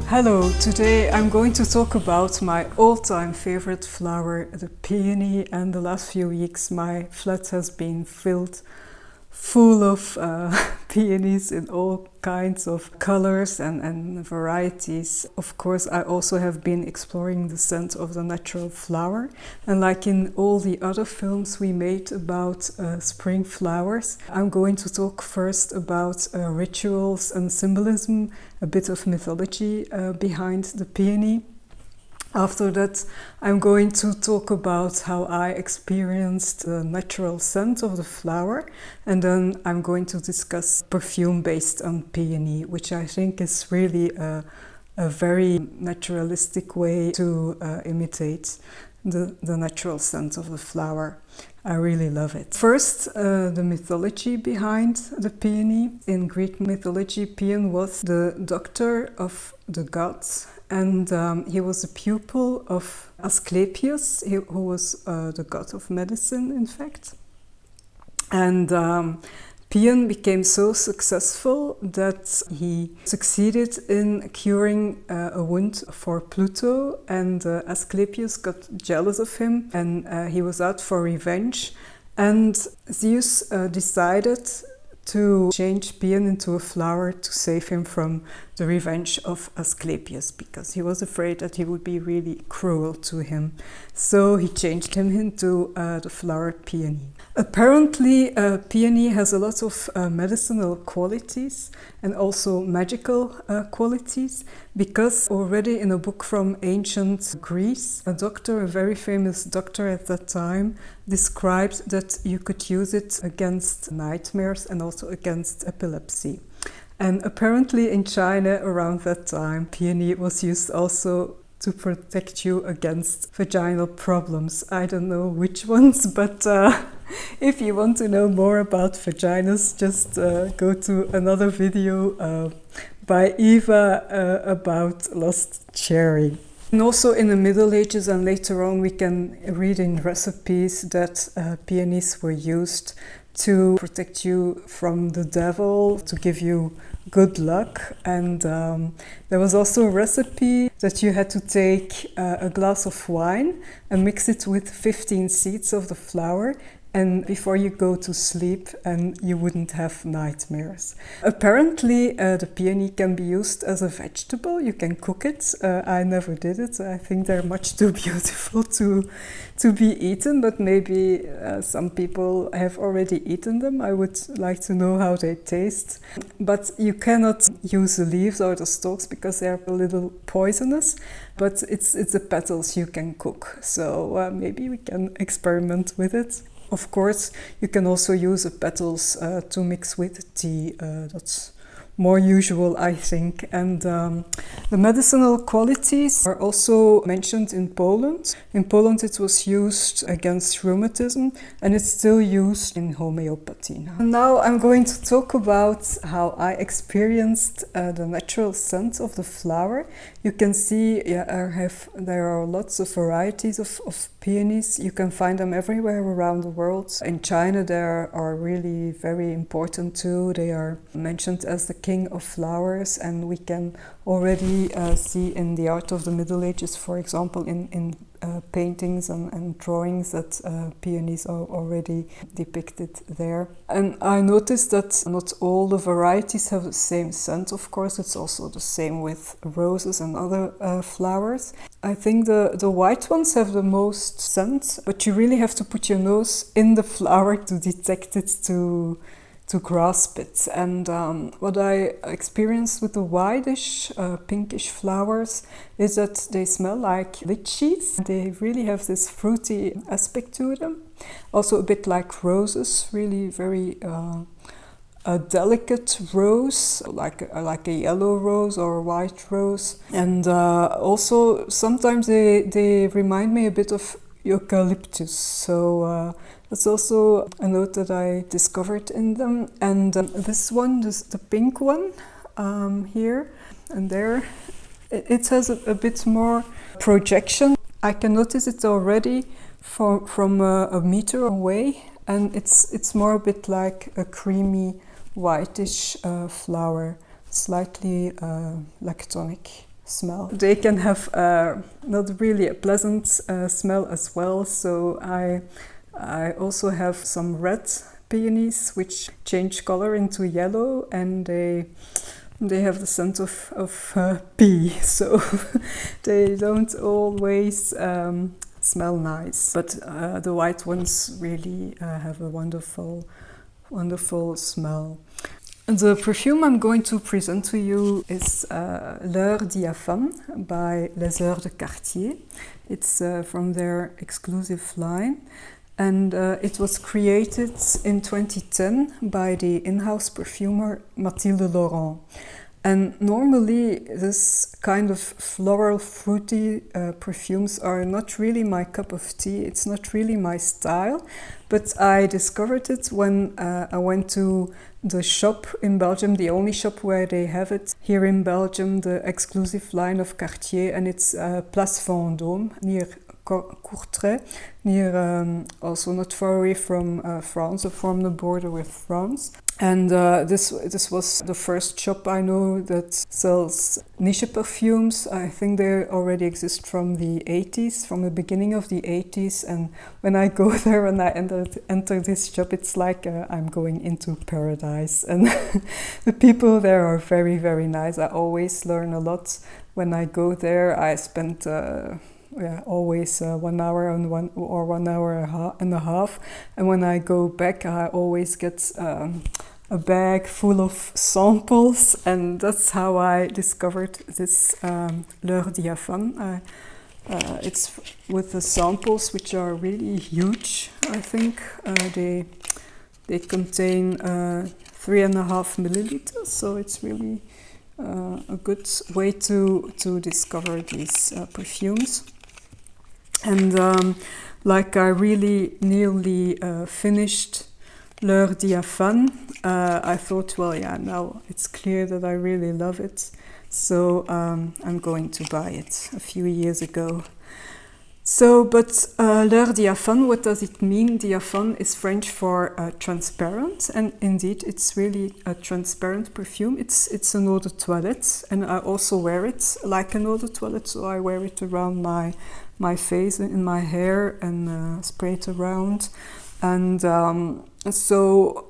Hello, today I'm going to talk about my all-time favorite flower, the peony, and the last few weeks my flat has been filled full of peonies in all kinds of colors and varieties. Of course, I also have been exploring the scent of the natural flower, and like in all the other films we made about spring flowers, I'm going to talk first about rituals and symbolism, a bit of mythology behind the peony. After that, I'm going to talk about how I experienced the natural scent of the flower, and then I'm going to discuss perfume based on peony, which I think is really a very naturalistic way to imitate the natural scent of the flower. I really love it. First, the mythology behind the peony. In Greek mythology, Peon was the doctor of the gods, and he was a pupil of Asclepius, who was the god of medicine, in fact. And Peon became so successful that he succeeded in curing a wound for Pluto, and Asclepius got jealous of him, and he was out for revenge. And Zeus decided to change Peon into a flower to save him from the revenge of Asclepius, because he was afraid that he would be really cruel to him. So he changed him into the flower peony. Apparently, peony has a lot of medicinal qualities and also magical qualities, because already in a book from ancient Greece, a very famous doctor at that time, described that you could use it against nightmares and also against epilepsy. And apparently in China around that time, peony was used also to protect you against vaginal problems. I don't know which ones, but if you want to know more about vaginas, just go to another video by Eva about lost cherry. And also in the Middle Ages and later on we can read in recipes that peonies were used to protect you from the devil, to give you good luck. And there was also a recipe that you had to take a glass of wine and mix it with 15 seeds of the flower, and before you go to sleep, and you wouldn't have nightmares. Apparently the peony can be used as a vegetable. You can cook it. I never did it. I think they're much too beautiful to be eaten, but maybe some people have already eaten them. I would like to know how they taste. But you cannot use the leaves or the stalks because they're a little poisonous, but it's the petals you can cook. So maybe we can experiment with it. Of course, you can also use the petals to mix with tea. That's more usual, I think. And the medicinal qualities are also mentioned in Poland. In Poland it was used against rheumatism, and it's still used in homeopathy. Now I'm going to talk about how I experienced the natural scent of the flower. You can see there are lots of varieties of peonies. You can find them everywhere around the world. In China they are really very important too. They are mentioned as the king of flowers, and we can already see in the art of the Middle Ages, for example, in paintings and drawings, that peonies are already depicted there. And I noticed that not all the varieties have the same scent. Of course, it's also the same with roses and other flowers. I think the white ones have the most scent, but you really have to put your nose in the flower to detect it, to grasp it. And what I experienced with the whitish, pinkish flowers is that they smell like lychees. They really have this fruity aspect to them. Also a bit like roses, really very a delicate rose, like a yellow rose or a white rose. And also sometimes they remind me a bit of eucalyptus. So that's also a note that I discovered in them. And this one, the pink one here and there, it has a bit more projection. I can notice it already from a meter away, and it's more a bit like a creamy whitish flower, slightly lactonic. smell. They can have not really a pleasant smell as well, so I also have some red peonies which change color into yellow, and they have the scent of pea, so they don't always smell nice. But the white ones really have a wonderful smell. The perfume I'm going to present to you is Diaphane by Les Heures de Cartier. It's from their exclusive line. And it was created in 2010 by the in-house perfumer Mathilde Laurent. And normally this kind of floral, fruity perfumes are not really my cup of tea. It's not really my style. But I discovered it when I went to the shop in Belgium, the only shop where they have it here in Belgium, the exclusive line of Cartier, and it's Place Vendôme near Courtrai, near also not far away from France, or from the border with France. And this was the first shop I know that sells niche perfumes. I think they already exist from the 80s, from the beginning of the 80s. And when I go there and I enter this shop, it's like I'm going into paradise. And the people there are very, very nice. I always learn a lot when I go there. I spend always 1 hour and 1 hour and a half. And when I go back, I always get a bag full of samples, and that's how I discovered this Diaphane. It's with the samples, which are really huge. I think they contain 3.5 milliliters, so it's really a good way to discover these perfumes. And like I really nearly finished Diaphane, I thought, well, yeah, now it's clear that I really love it, so I'm going to buy it a few years ago. So, but Diaphane, what does it mean? Diaphane is French for transparent, and indeed it's really a transparent perfume. It's an eau de toilette, and I also wear it like an eau de toilette, so I wear it around my face and in my hair, and spray it around. And so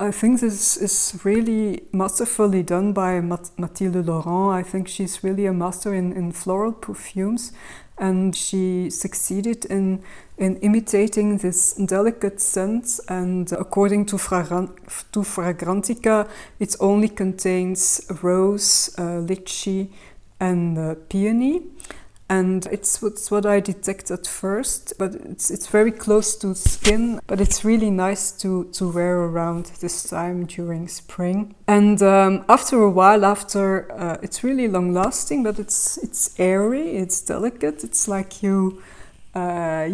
I think this is really masterfully done by Mathilde Laurent. I think she's really a master in floral perfumes, and she succeeded in imitating this delicate scent. And according to Fragrantica, it only contains rose, lychee, and peony. And it's what I detect at first, but it's very close to skin, but it's really nice to wear around this time during spring. And after a while, it's really long lasting, but it's airy, it's delicate. It's like you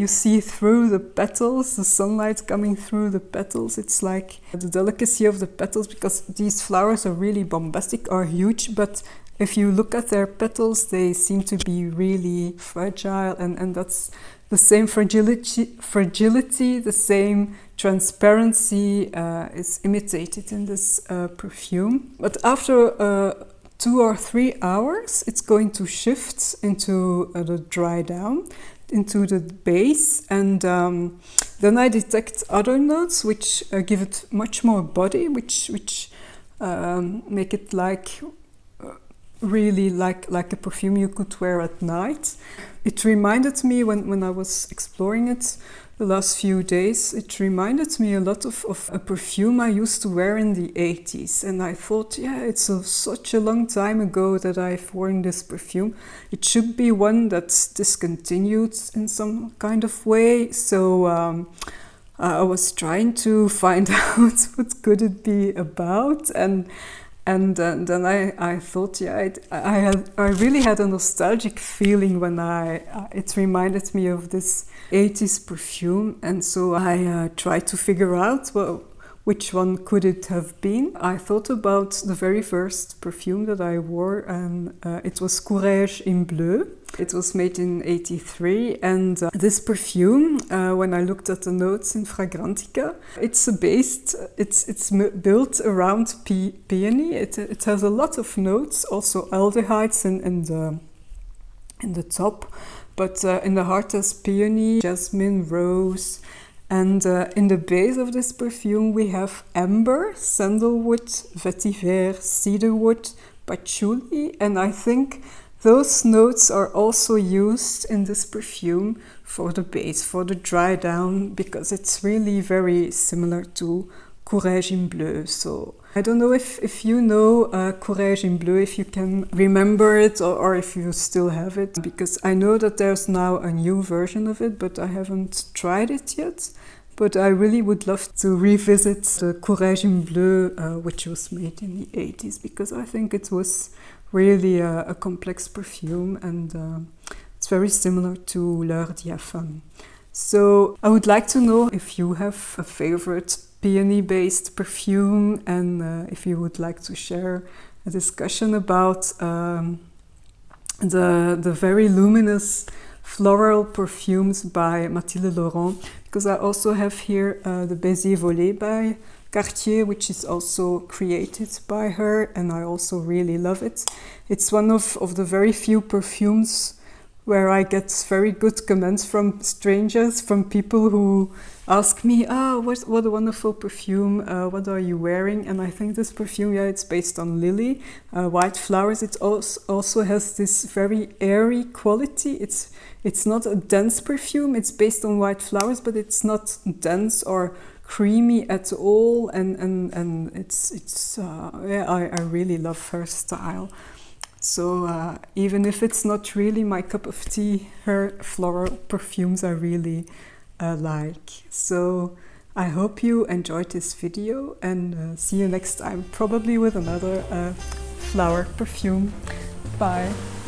see through the petals, the sunlight coming through the petals. It's like the delicacy of the petals, because these flowers are really bombastic, are huge, but if you look at their petals, they seem to be really fragile, and that's the same fragility, the same transparency is imitated in this perfume. But after 2 or 3 hours, it's going to shift into the dry down, into the base, and then I detect other notes which give it much more body, which make it like really like a perfume you could wear at night. It reminded me, when I was exploring it the last few days, it reminded me a lot of a perfume I used to wear in the 80s. And I thought, yeah, it's such a long time ago that I've worn this perfume. It should be one that's discontinued in some kind of way. So I was trying to find out what could it be about, and then I thought, yeah, I really had a nostalgic feeling when it reminded me of this 80s perfume, and so I tried to figure out, well, which one could it have been. I thought about the very first perfume that I wore, and it was Courage in Bleu. It was made in 83, and this perfume, when I looked at the notes in Fragrantica, it's built around peony. It has a lot of notes, also aldehydes and in the top. But in the heart there's peony, jasmine, rose, and in the base of this perfume we have amber, sandalwood, vetiver, cedarwood, patchouli, and I think those notes are also used in this perfume for the base, for the dry down, because it's really very similar to Courage in Bleu. So I don't know if you know Courage in Bleu, if you can remember it, or if you still have it, because I know that there's now a new version of it, but I haven't tried it yet. But I really would love to revisit the Courage in Bleu, which was made in the 80s, because I think it was really a complex perfume, and it's very similar to Leur Diaphane. So I would like to know if you have a favorite peony-based perfume, and if you would like to share a discussion about the very luminous floral perfumes by Mathilde Laurent, because I also have here the Baiser Volé by Cartier, which is also created by her, and I also really love it. It's one of the very few perfumes where I get very good comments from strangers, from people who ask me, what a wonderful perfume, what are you wearing? And I think this perfume, yeah, it's based on lily, white flowers. It also has this very airy quality. It's not a dense perfume, it's based on white flowers, but it's not dense or creamy at all, and it's I really love her style. So even if it's not really my cup of tea, her floral perfumes I really like. So I hope you enjoyed this video, and see you next time, probably with another flower perfume. Bye!